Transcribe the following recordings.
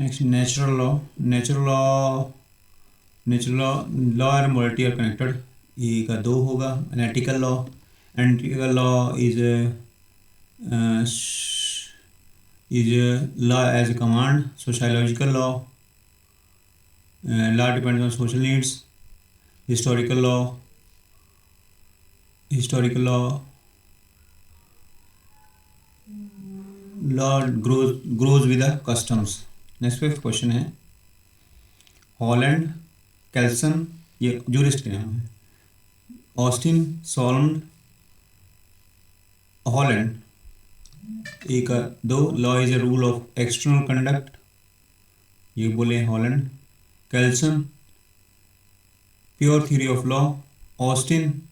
Next natural law and morality are connected, ये का दो होगा. Analytical law is law as a command. Sociological law depends on social needs. Historical law grows with the customs. Next fifth question है Holland, Kelsen, ये jurist के नाम है. Austin, Salmond, Holland. एक दो law is a rule of external conduct, ये बोले Holland. Kelsen, pure theory of law. Austin,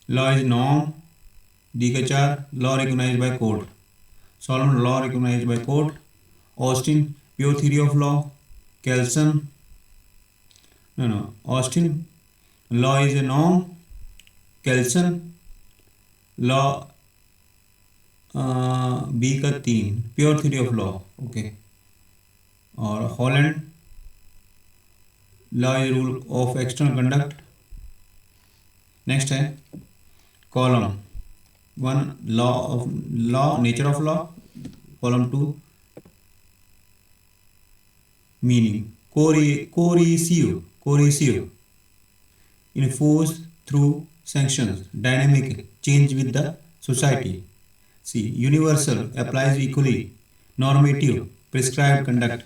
law is norm. D का 4 law recognised by court. Salmond, law recognised by court. Austin, pure theory of law. Kelsen, Austin, law is a norm. Kelsen, law B का 3 pure theory of law. Okay. और Holland, law is rule of external conduct. Next है column 1 law nature of law. Column 2 meaning. coercive enforced through sanctions. Dynamic, change with the society. C. Universal, applies equally. Normative, prescribed conduct.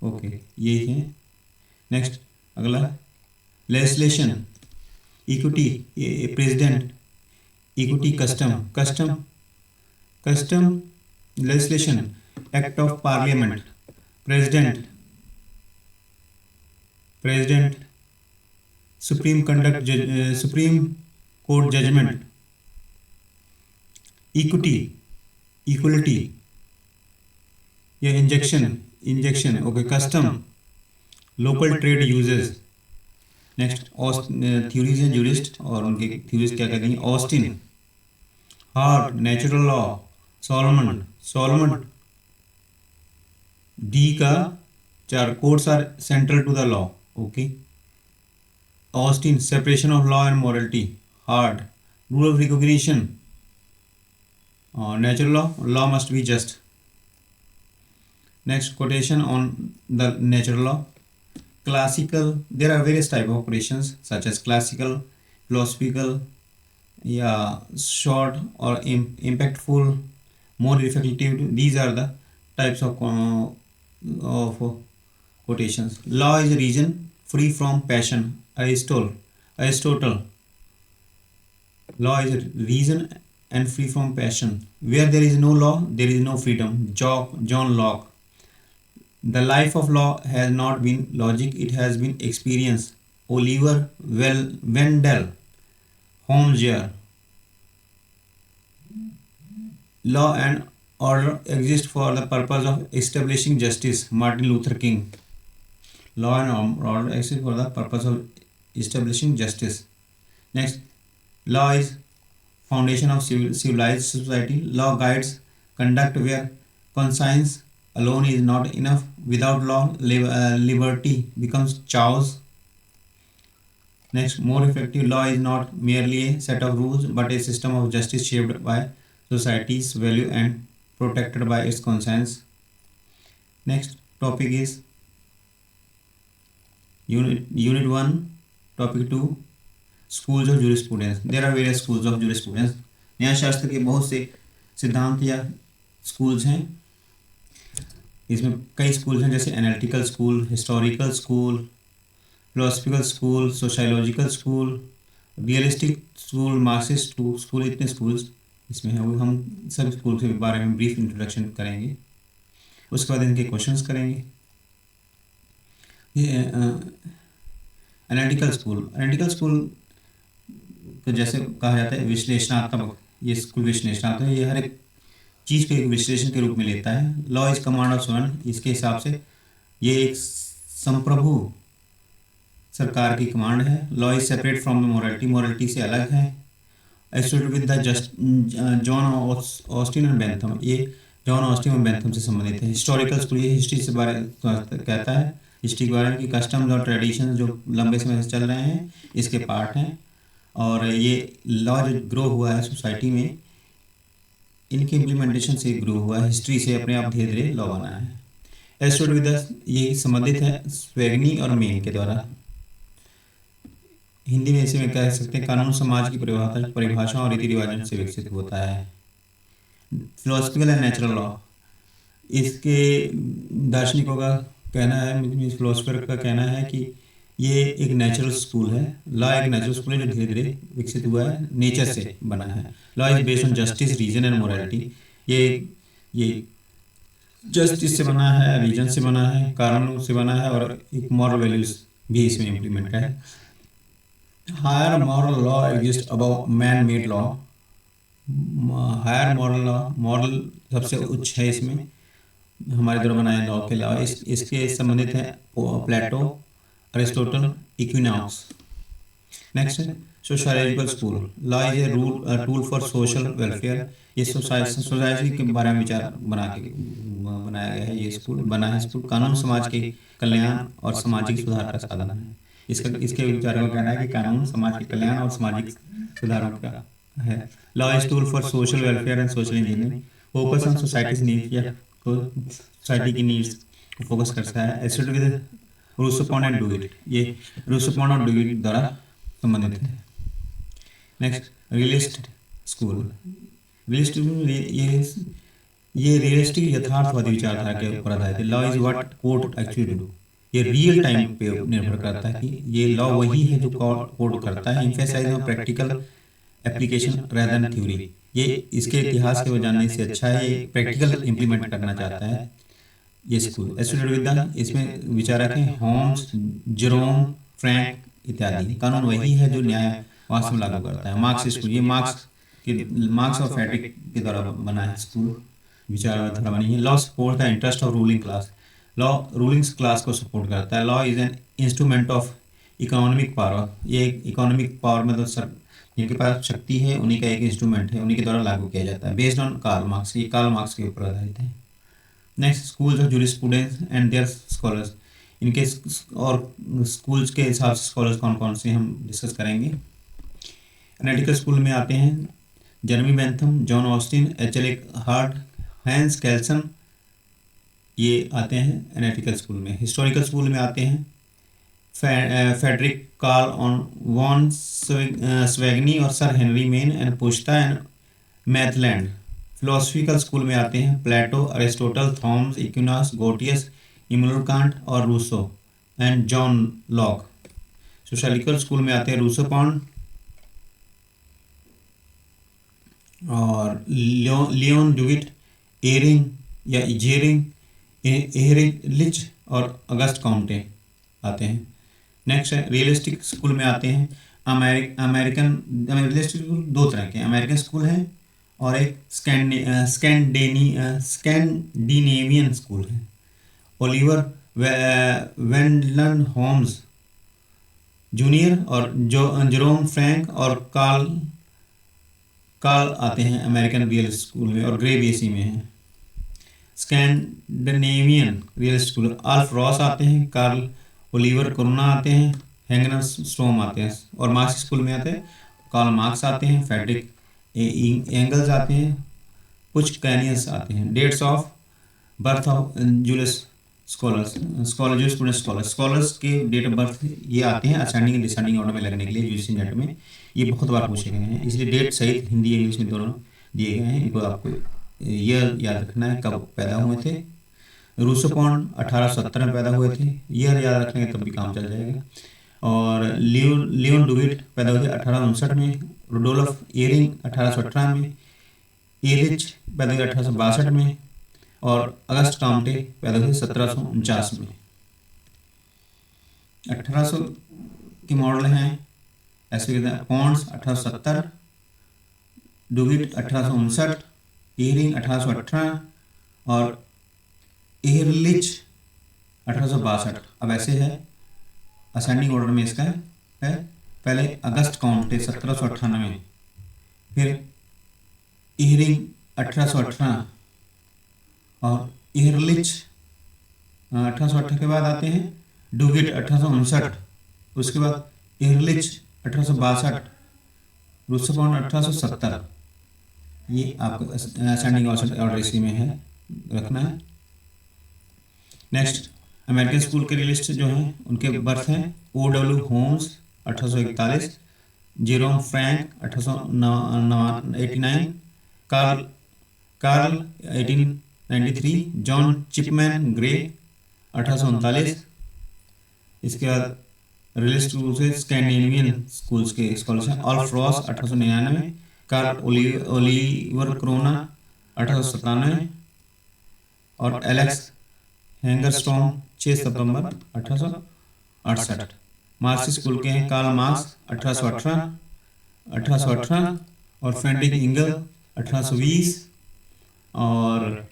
Okay, ये है. Next अगला legislation. Equity, precedent. Equity, custom legislation. Act of parliament. Precedent, supreme court judgment. Equality या injunction. Okay. Custom, local trade usages. Next theories हैं jurist और उनके theories क्या कहते हैं. Austin, Hart, natural law. Salmond, D का 4 courts are central to the law. Okay. Austin, separation of law and morality. Hart, rule of recognition. Natural law must be just. Next quotation on the natural law. Classical, there are various type of quotations such as classical, philosophical, short or impactful, more effective. These are the types of quotations. Law is reason free from passion. Aristotle. Law is reason and free from passion. Where there is no law, there is no freedom. John Locke. The life of law has not been logic, it has been experience. Oliver Wendell Holmes. Law and order exist for the purpose of establishing justice. Martin Luther King. Law and order exist for the purpose of establishing justice. Next, law is foundation of civilized society. Law guides conduct where conscience alone is not enough. Without law, liberty becomes chaos. Next, more effective. Law is not merely a set of rules but a system of justice shaped by society's value and protected by its conscience. Next topic is unit 1, topic 2, schools of jurisprudence. There are various schools of jurisprudence. न्यायशास्त्र के बहुत से सिद्धांत या schools हैं. इसमें कई schools हैं जैसे analytical school, historical school, philosophical school, sociological school, realistic school, Marxist school. इतने स्कूल्स इसमें हैं. वो हम सब स्कूल के बारे में ब्रीफ इंट्रोडक्शन करेंगे. उसके बाद इनके क्वेश्चंस करेंगे. ये एनालिटिकल स्कूल तो जैसे कहा जाता है विश्लेषणात्मक. ये स्कूल विश्लेषणात्मक, ये हर एक चीज़ को एक विश्लेषण के रूप में लेता है. Law is command of Solan. इसके हिसाब से ये एक संप्रभु सरकार की कमांड है. Law is separate from morality से अलग है. Associated with the John Austin and Bentham. ये जॉन ऑस्टिन और बेंथम से संबंधित है। हिस्टोरिकल स्कूल ये हिस्ट्री से बारे कहता है, हिस्ट्री के बारे में कि कस्टम्स और ट्रेडिशन जो लंबे समय से चल रहे हैं इसके पार्ट हैं। और ये लॉ जो ग्रो हुआ है सोसाइटी में, इनके इम्प्लीमेंटेशन से ग्रो हुआ है, हिस्ट्री से अपने आप धीरे धीरे लॉ बना है। एस्टोविदास ये संबंधित है स्वेगनी और मेन के द्वारा। हिंदी में इसे में कह सकते हैं कानून समाज की परिभाषा और रीति रिवाजों से विकसित होता है। फिलोसफिकल एंड नेचुरल लॉ, इसके दार्शनिकों का कहना है, फिलोसफर का कहना है कि ये एक नेचुरल स्कूल है। लॉ एक नेचुरल स्कूल है जो धीरे धीरे विकसित हुआ है, नेचर से बना है। Law is based on justice, reason and morality. ये जस्टिस से बना है, रीजन से बना है, कानून से बना है और एक मॉरल वैल्यूज भी इसमें इम्प्लीमेंट है। Higher moral law exist above man made law. Higher moral law, moral सबसे उच्च है इसमें हमारे द्वारा बनाए लॉ के अलावा। इसके संबंधित है प्लेटो, अरिस्टोटल, इक्विनॉक्स। नेक्स्ट है sociological school. Law is a tool for social welfare. ये सोसाइटी के बारे में विचार बनाया गया है। ये स्कूल बना है, स्कूल कानून समाज के कल्याण और सामाजिक सुधार का साधन है। इसके विचारों का कहना है कि कानून समाज के कल्याण और सामाजिक सुधारों का है। Law is tool for social welfare and social engineering. Focus on societies needs, या सोसाइटी की नीड्स को फोकस करता है। एसोसिएटेड विद रूसोपॉन एंड डुविट, ये रूसोपॉन और डुविट द्वारा संबंधित है। Next realist school. रियलिस्ट ये रियलिस्टिक यथार्थवादी विचारधारा के ऊपर आधारित है। Law is what court actually do. ये रियल टाइम पे निर्भर करता है कि ये लॉ वही है जो कोर्ट करता है। Emphasise on practical application rather than theory. ये इसके इतिहास के जानने से अच्छा है, ये प्रैक्टिकल इंप्लीमेंट करना चाहता है ये स्कूल। एस्टोविदा, इसमें विचारक हैं होम्स, जेरोम, फ्रैंक इत्यादि। कानून वही है जो न्याय वास्तव में लागू करता है। मार्क्स स्कूल, ये मार्क्स और फेडरिक के द्वारा बना है स्कूल, विचारधारा बनी है। Law support the interest of ruling class. Law ruling class को सपोर्ट करता है। Law is an instrument of economic power. ये इकोनॉमिक पावर में तो जिनके पास शक्ति है उन्हीं का एक इंस्ट्रूमेंट है, उन्हीं के द्वारा लागू किया जाता है। बेस्ड ऑन कार्ल मार्क्स, ये कार्ल मार्क्स के ऊपर आधारित है। Next schools of jurisprudence and their scholars. इनके और स्कूल्स के हिसाब से स्कॉलर्स कौन कौन से हम डिस्कस करेंगे। एनालिटिकल स्कूल में आते हैं Jeremy Bentham, John Austin, H L. Hart, Hans Kelsen, ये आते हैं एनालिटिकल स्कूल में। हिस्टोरिकल स्कूल में आते हैं फेडरिक कार्ल वॉन स्वेगनी और sir Henry Maine and Puchta and Maitland. Philosophical school में आते हैं Plato, Aristotle, Thomas Aquinas, Grotius, Immanuel Kant और Rousseau and John Locke. Sociological school में आते हैं रूसोपॉन और लियोन डुविट, एरिंग या जेरिंग, एहरिच और अगस्ट काउंटे आते हैं। नेक्स्ट है रियलिस्टिक स्कूल में आते हैं अमेरिकन। रियलिस्टिक स्कूल दो तरह के अमेरिकन स्कूल हैं और एक स्कैंडिनेवियन स्कूल है। ओलिवर वेंडलन होम्स जूनियर और जेरोम फ्रैंक और कार्ल आते हैं अमेरिकन रियल स्कूल में और ग्रे बेसी में है। स्कैंडिनेवियन रियल स्कूल अल्फ रॉस आते हैं, कार्ल ओलिवर कोरोना आते हैं, हैंगनर स्ट्रोम आते हैं। और मार्क्स स्कूल में आते हैं कार्ल मार्क्स आते हैं, फ्रेडरिक एंगल्स आते हैं, कुछ कैनियस आते हैं। Dates of birth of Julius scholars के डेट ऑफ बर्थ ये आते हैं असेंडिंग एंड डिसेंडिंग ऑर्डर में लगने के लिए यूजीसी नेट में ये बहुत बार पूछे गए हैं, इसलिए डेट सहित हिंदी इंग्लिश में दोनों दिए गए हैं। इनको आपको ईयर याद रखना है कब पैदा हुए थे। रूसोपॉन 1870 में पैदा हुए थे, ईयर याद रखेंगे तब भी काम चल जाएगा। और लियोन डुविट पैदा हुए थे 1859 में, रुडोल्फ एरिंग 1818 में, एरिच पैदा हुए 1862 में और अगस्ट काउंटे पैदा हुए 1749 में। 1800 के मॉडल हैं ऐसे पॉन्ड्स 1870, डुविट 1859, एरिंग 1818 और एहरलिच 1862। अब ऐसे है असेंडिंग ऑर्डर में इसका है पहले अगस्त काउंटे 1798, फिर एहरिंग 1818, और एहरलिच 1808 के बाद आते हैं, डुगिट 1859, उसके बाद एहरलिच 1862, रूसोपॉन 1870। ये आपको असेंडिंग ऑर्डर इसी में है, रखना है। नेक्स्ट अमेरिकन स्कूल के लिस्ट जो हैं उनके बर्थ हैं, O.W. Holmes 1841, Jerome Frank 1889, Karl Karl 1893, John Chipman Gray 1839। इसके बाद रिलीज स्कूल से स्कैंडिनेवियन स्कूल्स के स्कॉलर्स हैं, Alf Ross 1899, Karl Olivecrona 1897 और एलेक्स हैंगरस्ट्रॉम 6 सितंबर 1868। मार्क्सिस्ट स्कूल के हैं कार्ल मार्क्स 1818 और फ्रेडरिक इंगल 1820 और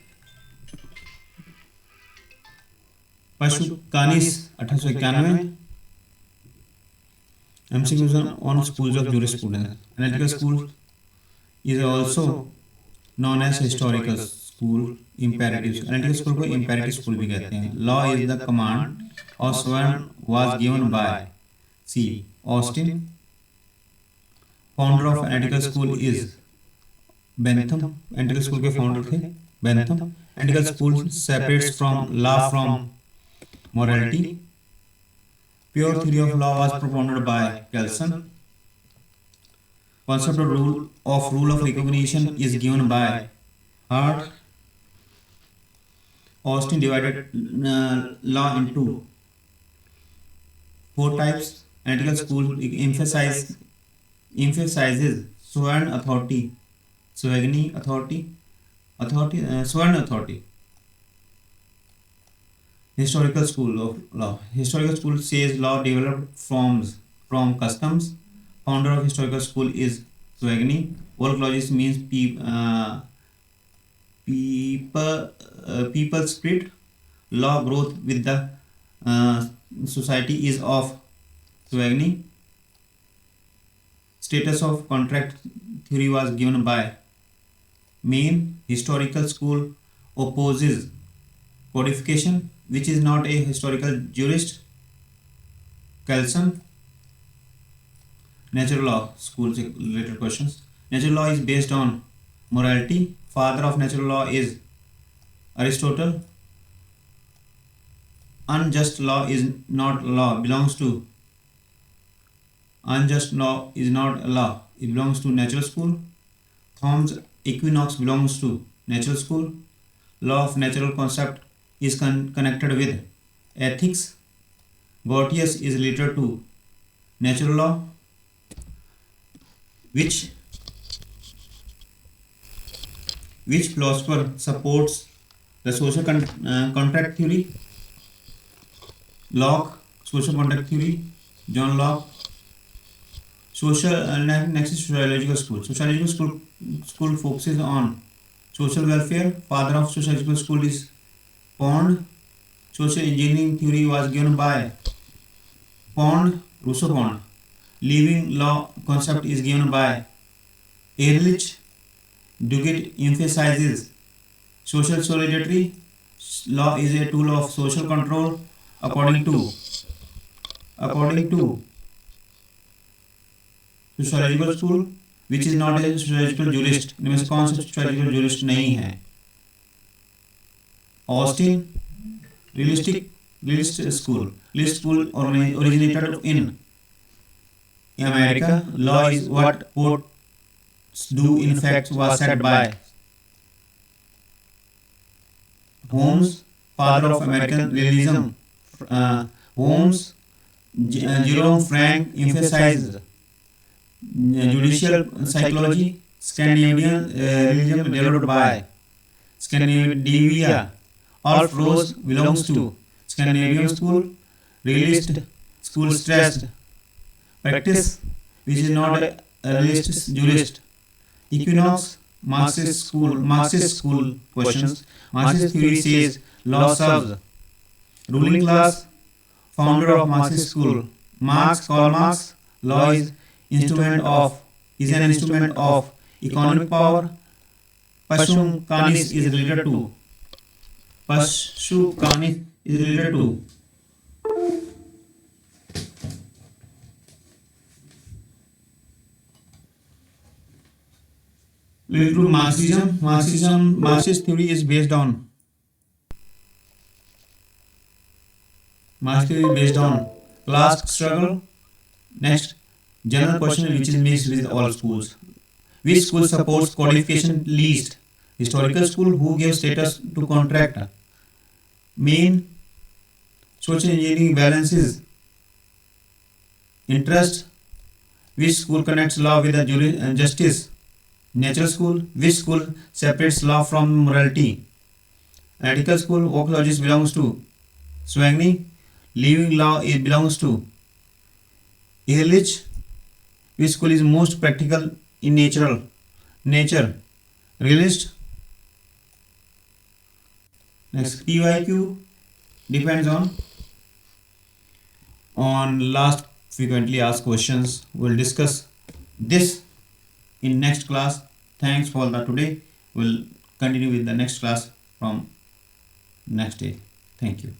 पशुकानिस 1891। MCQs on schools of jurisprudence. Analytical school is also known as historical school, imperative। Analytical school को imperative school भी कहते हैं। Law is the command or sworn was given by C. Austin। Founder of analytical school is Bentham। Analytical school के founder थे Bentham। Analytical school separates from law from morality। Pure theory of law was propounded by Kelsen। Concept of rule of recognition is given by Hart। Austin divided law into 4 types। Analytical school emphasizes sworn authority, sworn authority। Historical school of law. Historical school says law developed from customs। Founder of historical school is Swagny। Volcologist means people spirit। Law growth with the society is of Swagny। Status of contract theory was given by Main। Historical school opposes codification, which is not a historical jurist, Kelsen। Natural law school से related questions। Natural law is based on morality। Father of natural law is Aristotle। Unjust law is not law, belongs to unjust law is not a law, it belongs to natural school। Thom's equinox belongs to natural school। Law of natural concept is connected with ethics। Gorgias is related to natural law। Which philosopher supports the social contract theory? Locke। Social contract theory, John Locke। Next is sociological school। Sociological school focuses on social welfare। Father of sociological school is Pond। Social engineering theory was given by Pond, Rousseau Pond। Living law concept is given by Ehrlich। Duguid emphasizes social solidarity। Law is a tool of social control according to sociological school, which is not a sociological jurist। इनमें से कौन सा sociological jurist नहीं है? Austin। realist school originated in America। Law is what courts do in fact was said by Holmes। Father of American realism, Holmes। Jerome Frank emphasized judicial psychology। Scandinavian realism developed by Scandinavia। Alf Rose belongs to Scandinavian school। Realist school stressed practice, which is not a realist jurist। Equinox Marxist school questions। Marxist theory says law serves ruling class। Founder of Marxist school Karl Marx। Law is an instrument of economic power। Pashum Kanis is related to Pashukani is related to Marxism. Marxist theory is based on class struggle. Next, general question which is mixed with all schools. Which school supports codification least? Historical school who gives status to contract. Main social engineering balances interest. Which school connects law with the justice? Natural school. Which school separates law from morality? Ethical school. Vocology belongs to Swagni. Living law it belongs to Ehrlich. Which school is most practical in nature? Realist. Next, PYQ depends on last frequently asked questions. We'll discuss this in next class. Thanks for the today. We'll continue with the next class from next day. Thank you.